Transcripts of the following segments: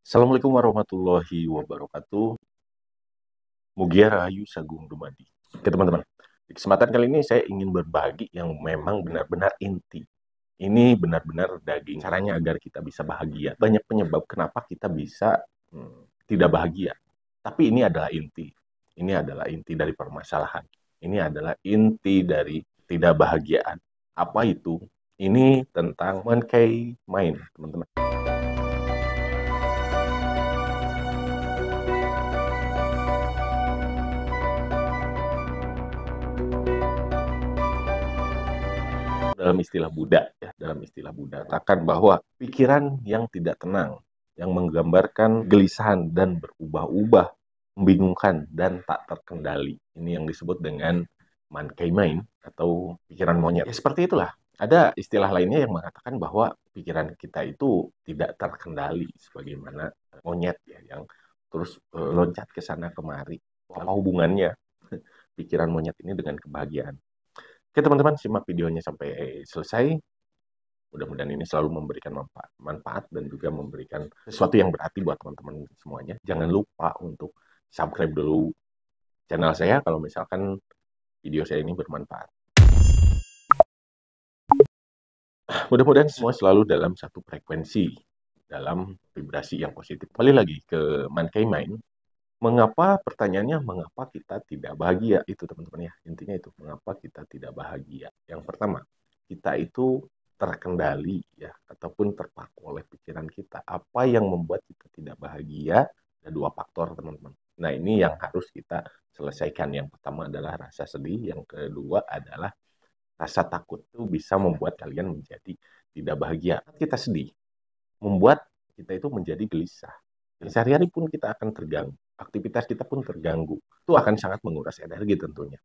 Assalamualaikum warahmatullahi wabarakatuh. Mugia Rahayu Sagung Dumadi. Oke teman-teman, di kesempatan kali ini saya ingin berbagi yang memang benar-benar inti. Ini benar-benar daging. Caranya agar kita bisa bahagia. Banyak penyebab kenapa kita bisa tidak bahagia. Tapi ini adalah inti. Ini adalah inti dari permasalahan. Ini adalah inti dari tidak bahagiaan. Apa itu? Ini tentang monkey mind, teman-teman. Dalam istilah Buddha, ya, dalam istilah Buddha, katakan bahwa pikiran yang tidak tenang, yang menggambarkan gelisahan dan berubah-ubah, membingungkan dan tak terkendali. Ini yang disebut dengan monkey mind atau pikiran monyet. Ya, seperti itulah. Ada istilah lainnya yang mengatakan bahwa pikiran kita itu tidak terkendali, sebagaimana monyet ya, yang terus loncat ke sana kemari. Apa hubungannya pikiran monyet ini dengan kebahagiaan? Oke teman-teman, simak videonya sampai selesai. Mudah-mudahan ini selalu memberikan manfaat dan juga memberikan sesuatu yang berarti buat teman-teman semuanya. Jangan lupa untuk subscribe dulu channel saya kalau misalkan video saya ini bermanfaat. Mudah-mudahan semua selalu dalam satu frekuensi, dalam vibrasi yang positif. Kembali lagi ke Monkey Mind. Mengapa, pertanyaannya, mengapa kita tidak bahagia? Itu teman-teman ya, intinya itu, mengapa kita tidak bahagia. Yang pertama, kita itu terkendali ya, ataupun terpaku oleh pikiran kita. Apa yang membuat kita tidak bahagia? Ada dua faktor teman-teman. Nah ini yang harus kita selesaikan. Yang pertama adalah rasa sedih, yang kedua adalah rasa takut. Itu bisa membuat kalian menjadi tidak bahagia. Kita sedih, membuat kita itu menjadi gelisah. Sehari-hari pun kita akan terganggu. Aktivitas kita pun terganggu. Itu akan sangat menguras energi tentunya.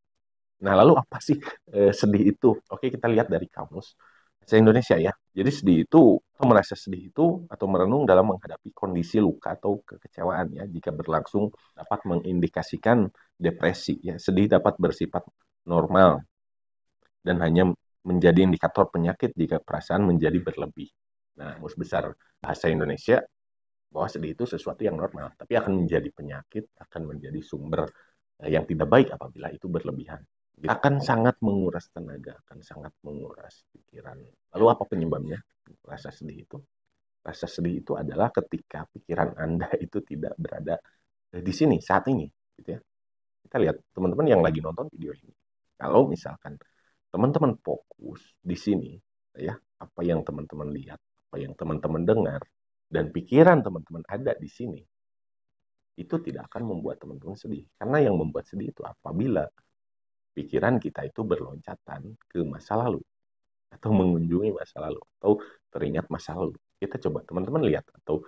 Nah, lalu apa sih sedih itu? Oke, kita lihat dari kamus bahasa Indonesia ya. Jadi sedih itu, atau merasa sedih itu, atau merenung dalam menghadapi kondisi luka atau kekecewaan ya. Jika berlangsung dapat mengindikasikan depresi ya. Sedih dapat bersifat normal dan hanya menjadi indikator penyakit jika perasaan menjadi berlebih. Nah, mus besar bahasa Indonesia bahwa sedih itu sesuatu yang normal, tapi akan menjadi penyakit, akan menjadi sumber yang tidak baik apabila itu berlebihan. Akan sangat menguras tenaga, akan sangat menguras pikiran. Lalu apa penyebabnya? Rasa sedih itu. Rasa sedih itu adalah ketika pikiran Anda itu tidak berada di sini, saat ini. Gitu ya. Kita lihat teman-teman yang lagi nonton video ini. Kalau misalkan teman-teman fokus di sini, ya, apa yang teman-teman lihat, apa yang teman-teman dengar, dan pikiran teman-teman ada di sini, itu tidak akan membuat teman-teman sedih. Karena yang membuat sedih itu apabila pikiran kita itu berloncatan ke masa lalu, atau mengunjungi masa lalu, atau teringat masa lalu. Kita coba teman-teman lihat, atau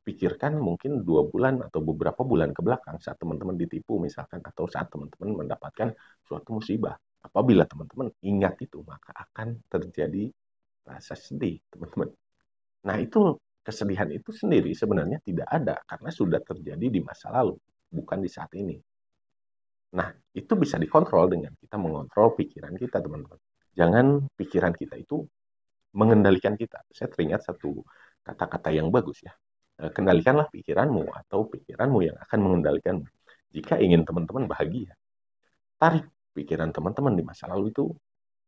pikirkan mungkin 2 bulan atau beberapa bulan ke belakang saat teman-teman ditipu misalkan, atau saat teman-teman mendapatkan suatu musibah. Apabila teman-teman ingat itu, maka akan terjadi rasa sedih, teman-teman. Nah, itu kesedihan itu sendiri sebenarnya tidak ada karena sudah terjadi di masa lalu, bukan di saat ini. Nah, itu bisa dikontrol dengan kita mengontrol pikiran kita, teman-teman. Jangan pikiran kita itu mengendalikan kita. Saya teringat satu kata-kata yang bagus ya. Kendalikanlah pikiranmu atau pikiranmu yang akan mengendalikanmu. Jika ingin teman-teman bahagia, tarik pikiran teman-teman di masa lalu itu,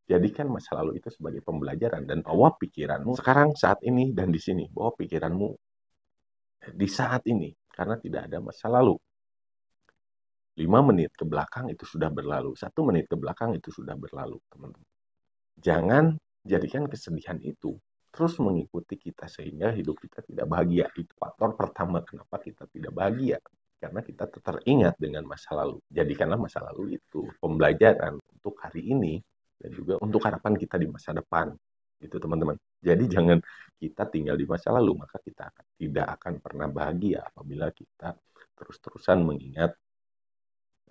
jadikan masa lalu itu sebagai pembelajaran dan bawa pikiranmu sekarang, saat ini, dan di sini. Bawa pikiranmu di saat ini karena tidak ada masa lalu. 5 menit ke belakang itu sudah berlalu. 1 menit ke belakang itu sudah berlalu, teman-teman. Jangan jadikan kesedihan itu terus mengikuti kita sehingga hidup kita tidak bahagia. Itu faktor pertama kenapa kita tidak bahagia. Karena kita teringat dengan masa lalu. Jadikanlah masa lalu itu pembelajaran untuk hari ini dan juga untuk harapan kita di masa depan. Itu teman-teman. Jadi jangan kita tinggal di masa lalu, maka kita tidak akan pernah bahagia apabila kita terus-terusan mengingat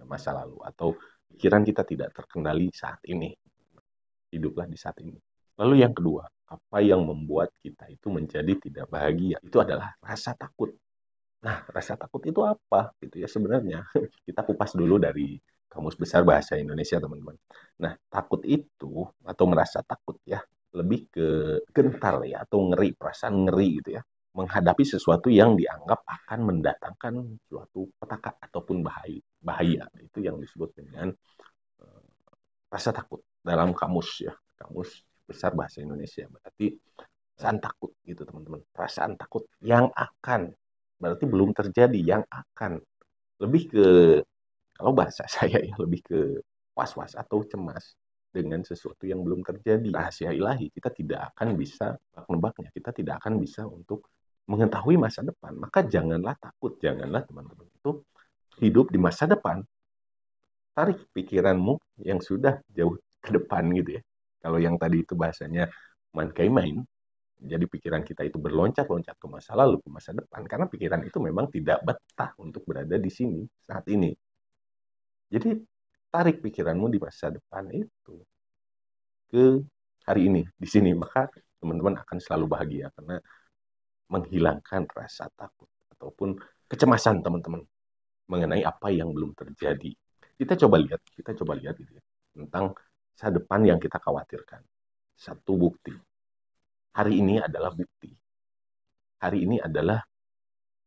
masa lalu atau pikiran kita tidak terkendali saat ini. Hiduplah di saat ini. Lalu yang kedua, apa yang membuat kita itu menjadi tidak bahagia? Itu adalah rasa takut. Nah, rasa takut itu apa? Gitu ya sebenarnya. Kita kupas dulu dari Kamus Besar Bahasa Indonesia, teman-teman. Nah, takut itu atau merasa takut ya, lebih ke gentar ya atau ngeri, perasaan ngeri gitu ya. menghadapi sesuatu yang dianggap akan mendatangkan suatu petaka ataupun bahaya. Itu yang disebut dengan rasa takut dalam kamus ya, kamus besar bahasa Indonesia. Berarti perasaan takut gitu teman-teman. Perasaan takut yang akan, berarti belum terjadi, yang akan. Lebih ke, kalau bahasa saya ya, lebih ke was-was atau cemas dengan sesuatu yang belum terjadi. Rahasia ilahi, kita tidak akan bisa nebak-nebaknya, kita tidak akan bisa untuk mengetahui masa depan. Maka janganlah takut, janganlah teman-teman itu hidup di masa depan. Tarik pikiranmu yang sudah jauh ke depan gitu ya. Kalau yang tadi itu bahasanya mankai main, jadi pikiran kita itu berloncat-loncat ke masa lalu, ke masa depan. Karena pikiran itu memang tidak betah untuk berada di sini, saat ini. Jadi tarik pikiranmu di masa depan itu ke hari ini, di sini. Maka teman-teman akan selalu bahagia karena menghilangkan rasa takut ataupun kecemasan teman-teman mengenai apa yang belum terjadi. Kita coba lihat gitu ya, tentang masa depan yang kita khawatirkan. Satu bukti. Hari ini adalah bukti. Hari ini adalah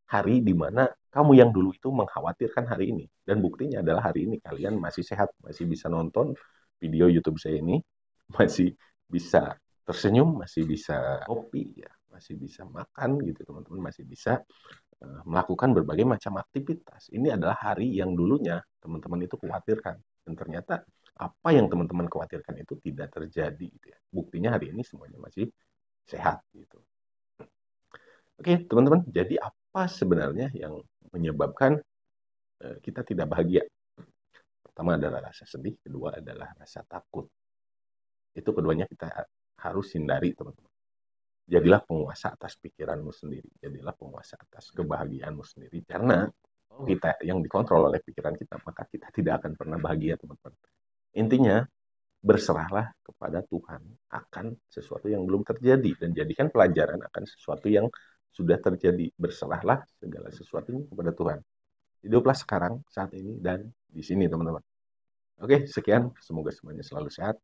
hari di mana kamu yang dulu itu mengkhawatirkan hari ini. Dan buktinya adalah hari ini kalian masih sehat, masih bisa nonton video YouTube saya ini, masih bisa tersenyum, masih bisa kopi, ya, masih bisa makan gitu teman-teman, masih bisa melakukan berbagai macam aktivitas. Ini adalah hari yang dulunya teman-teman itu khawatirkan. Dan ternyata apa yang teman-teman khawatirkan itu tidak terjadi. Gitu ya. Buktinya hari ini semuanya masih sehat. Gitu. Oke teman-teman, jadi apa sebenarnya yang menyebabkan kita tidak bahagia? Pertama adalah rasa sedih, kedua adalah rasa takut. Itu keduanya kita harus hindari teman-teman. Jadilah penguasa atas pikiranmu sendiri. Jadilah penguasa atas kebahagiaanmu sendiri. Karena kalau kita yang dikontrol oleh pikiran kita, maka kita tidak akan pernah bahagia, teman-teman. Intinya, berserahlah kepada Tuhan akan sesuatu yang belum terjadi. Dan jadikan pelajaran akan sesuatu yang sudah terjadi. Berserahlah segala sesuatunya kepada Tuhan. Hiduplah sekarang, saat ini, dan di sini, teman-teman. Oke, sekian. Semoga semuanya selalu sehat.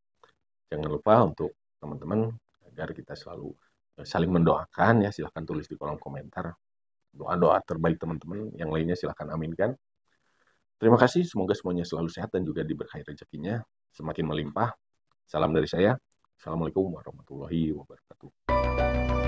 Jangan lupa untuk teman-teman, agar kita selalu saling mendoakan ya, silahkan tulis di kolom komentar doa-doa terbaik teman-teman, yang lainnya silahkan aminkan. Terima kasih, semoga semuanya selalu sehat dan juga diberkahi rezekinya semakin melimpah. Salam dari saya. Assalamualaikum warahmatullahi wabarakatuh.